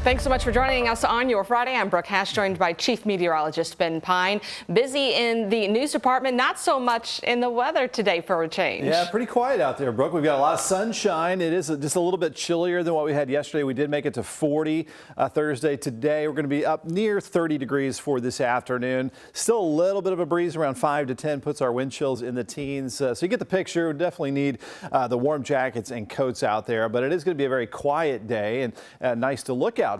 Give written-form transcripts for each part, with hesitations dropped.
Thanks so much for joining us on your Friday. I'm Brooke Hash, joined by Chief Meteorologist Ben Pine. Busy in the news department, not so much in the weather today for a change. Yeah, pretty quiet out there, Brooke. We've got a lot of sunshine. It is just a little bit chillier than what we had yesterday. We did make it to 40 Thursday. Today, we're going to be up near 30 degrees for this afternoon. Still a little bit of a breeze around 5 to 10, puts our wind chills in the teens. So you get the picture. We definitely need the warm jackets and coats out there, but it is going to be a very quiet day and nice to look outside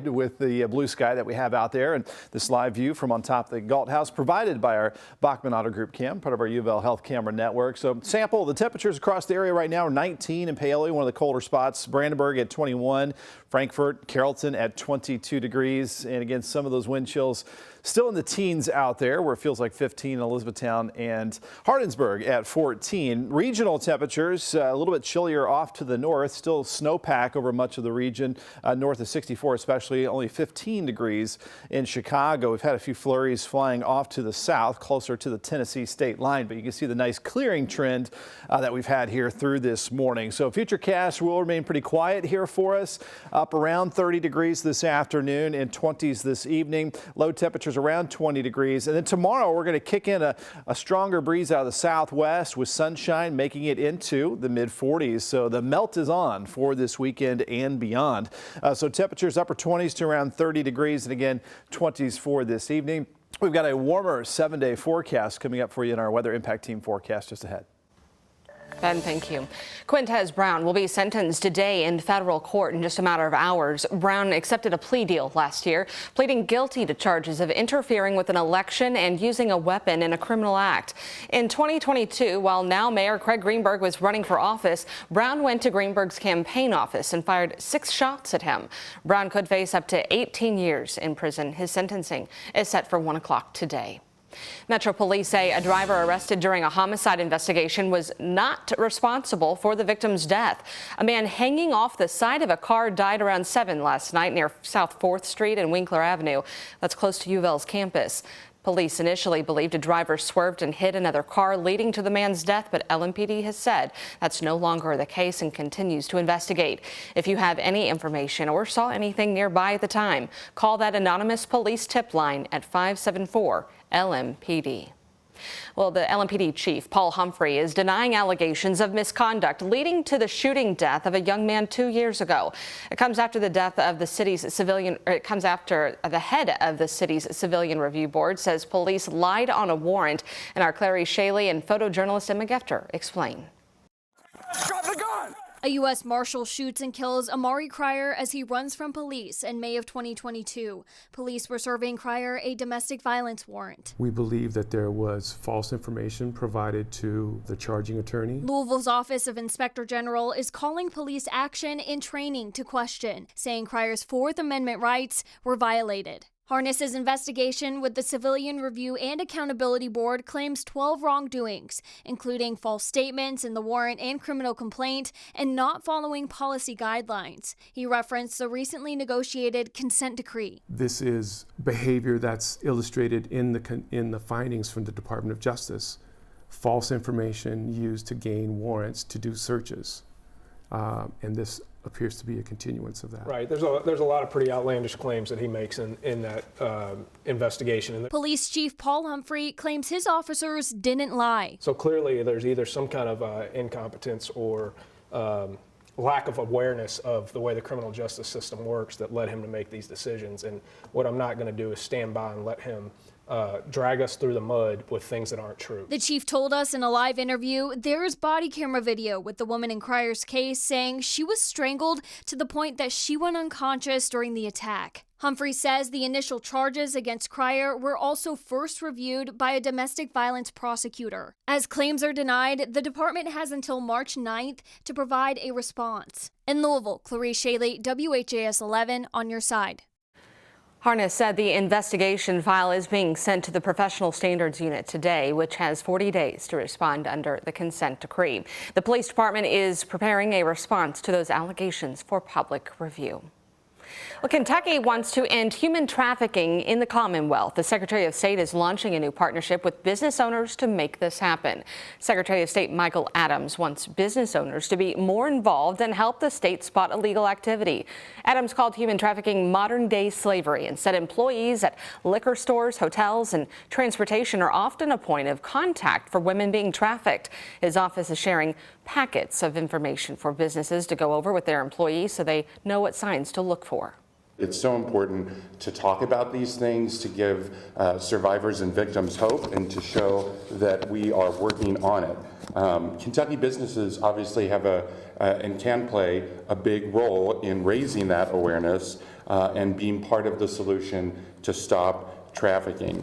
with the blue sky that we have out there, and this live view from on top of the Galt House provided by our Bachman Auto Group cam, part of our U of L Health Camera Network. So sample the temperatures across the area right now are 19 in Paoli, one of the colder spots. Brandenburg at 21, Frankfort, Carrollton at 22 degrees, and again some of those wind chills still in the teens out there, where it feels like 15 in Elizabethtown and Hardinsburg at 14. Regional temperatures a little bit chillier off to the north, still snowpack over much of the region, north of 64 especially, only 15 degrees in Chicago. We've had a few flurries flying off to the south, closer to the Tennessee state line, but you can see the nice clearing trend that we've had here through this morning. So futurecast will remain pretty quiet here for us, up around 30 degrees this afternoon and 20s this evening. Low temperatures around 20 degrees. And then tomorrow we're going to kick in a stronger breeze out of the southwest with sunshine making it into the mid 40s. So the melt is on for this weekend and beyond. So temperatures upper 20s to around 30 degrees, and again 20s for this evening. We've got a warmer 7-day forecast coming up for you in our Weather Impact Team forecast just ahead. Ben, thank you. Quintez Brown will be sentenced today in federal court in just a matter of hours. Brown accepted a plea deal last year, pleading guilty to charges of interfering with an election and using a weapon in a criminal act. In 2022, while now Mayor Craig Greenberg was running for office, Brown went to Greenberg's campaign office and fired 6 shots at him. Brown could face up to 18 years in prison. His sentencing is set for 1 o'clock today. Metro Police say a driver arrested during a homicide investigation was not responsible for the victim's death. A man hanging off the side of a car died around 7 last night near South 4th Street and Winkler Avenue. That's close to U of L's campus. Police initially believed a driver swerved and hit another car, leading to the man's death, but LMPD has said that's no longer the case and continues to investigate. If you have any information or saw anything nearby at the time, call that anonymous police tip line at 574 LMPD. Well, the LMPD chief, Paul Humphrey, is denying allegations of misconduct leading to the shooting death of a young man 2 years ago. It comes after the death of the city's civilian, it comes after the head of the city's civilian review board says police lied on a warrant. And our Clary Shaley and photojournalist Emma Gefter explain. Drop the gun! A U.S. Marshal shoots and kills Amari Cryer as he runs from police in May of 2022. Police were serving Cryer a domestic violence warrant. We believe that there was false information provided to the charging attorney. Louisville's Office of Inspector General is calling police action in training to question, saying Cryer's Fourth Amendment rights were violated. Harness's investigation with the Civilian Review and Accountability Board claims 12 wrongdoings, including false statements in the warrant and criminal complaint and not following policy guidelines. He referenced the recently negotiated consent decree. This is behavior that's illustrated in the findings from the Department of Justice. False information used to gain warrants to do searches, and this appears to be a continuance of that. Right. There's a lot of pretty outlandish claims that he makes in that investigation. Police Chief Paul Humphrey claims his officers didn't lie. So clearly there's either some kind of incompetence or lack of awareness of the way the criminal justice system works that led him to make these decisions. And what I'm not going to do is stand by and let him drag us through the mud with things that aren't true. The chief told us in a live interview there is body camera video with the woman in Cryer's case saying she was strangled to the point that she went unconscious during the attack. Humphrey says the initial charges against Cryer were also first reviewed by a domestic violence prosecutor. As claims are denied, the department has until March 9th to provide a response. In Louisville, Clary Shaley, WHAS11 on your side. Harness said the investigation file is being sent to the Professional Standards Unit today, which has 40 days to respond under the consent decree. The police department is preparing a response to those allegations for public review. Well, Kentucky wants to end human trafficking in the Commonwealth. The Secretary of State is launching a new partnership with business owners to make this happen. Secretary of State Michael Adams wants business owners to be more involved and help the state spot illegal activity. Adams called human trafficking modern-day slavery and said employees at liquor stores, hotels, and transportation are often a point of contact for women being trafficked. His office is sharing packets of information for businesses to go over with their employees so they know what signs to look for. It's so important to talk about these things, to give survivors and victims hope, and to show that we are working on it. Kentucky businesses obviously have and can play a big role in raising that awareness and being part of the solution to stop trafficking.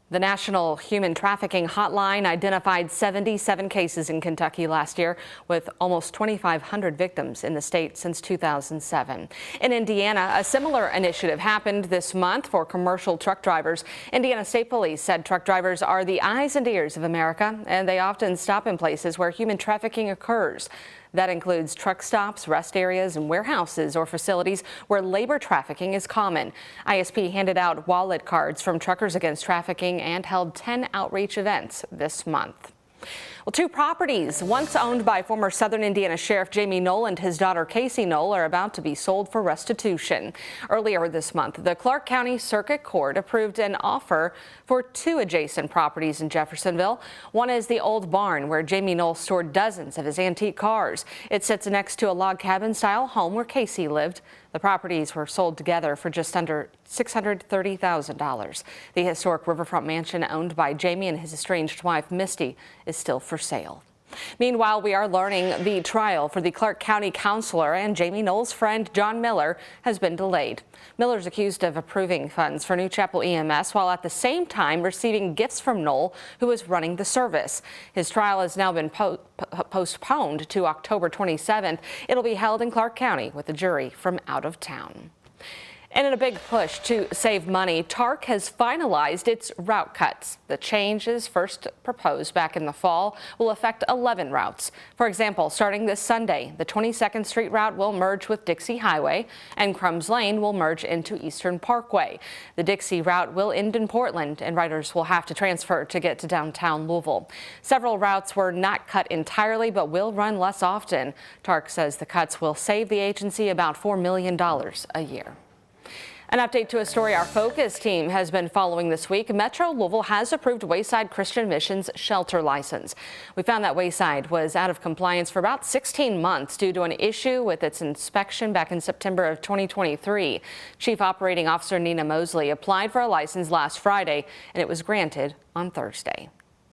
The National Human Trafficking Hotline identified 77 cases in Kentucky last year, with almost 2,500 victims in the state since 2007. In Indiana, a similar initiative happened this month for commercial truck drivers. Indiana State Police said truck drivers are the eyes and ears of America, and they often stop in places where human trafficking occurs. That includes truck stops, rest areas, and warehouses or facilities where labor trafficking is common. ISP handed out wallet cards from Truckers Against Trafficking and held 10 outreach events this month. Well, two properties once owned by former Southern Indiana Sheriff Jamie Knoll and his daughter Casey Knoll are about to be sold for restitution. Earlier this month, the Clark County Circuit Court approved an offer for two adjacent properties in Jeffersonville. One is the old barn where Jamie Knoll stored dozens of his antique cars. It sits next to a log cabin style home where Casey lived. The properties were sold together for just under $630,000. The historic riverfront mansion owned by Jamie and his estranged wife Misty is still for sale. Meanwhile, we are learning the trial for the Clark County counselor and Jamie Knoll's friend John Miller has been delayed. Miller's accused of approving funds for New Chapel EMS while at the same time receiving gifts from Knoll, who was running the service. His trial has now been postponed to October 27th. It'll be held in Clark County with a jury from out of town. And in a big push to save money, TARC has finalized its route cuts. The changes, first proposed back in the fall, will affect 11 routes. For example, starting this Sunday, the 22nd Street route will merge with Dixie Highway, and Crumbs Lane will merge into Eastern Parkway. The Dixie route will end in Portland, and riders will have to transfer to get to downtown Louisville. Several routes were not cut entirely, but will run less often. TARC says the cuts will save the agency about $4 million a year. An update to a story our Focus team has been following this week. Metro Louisville has approved Wayside Christian Mission's shelter license. We found that Wayside was out of compliance for about 16 months due to an issue with its inspection back in September of 2023. Chief Operating Officer Nina Mosley applied for a license last Friday, and it was granted on Thursday.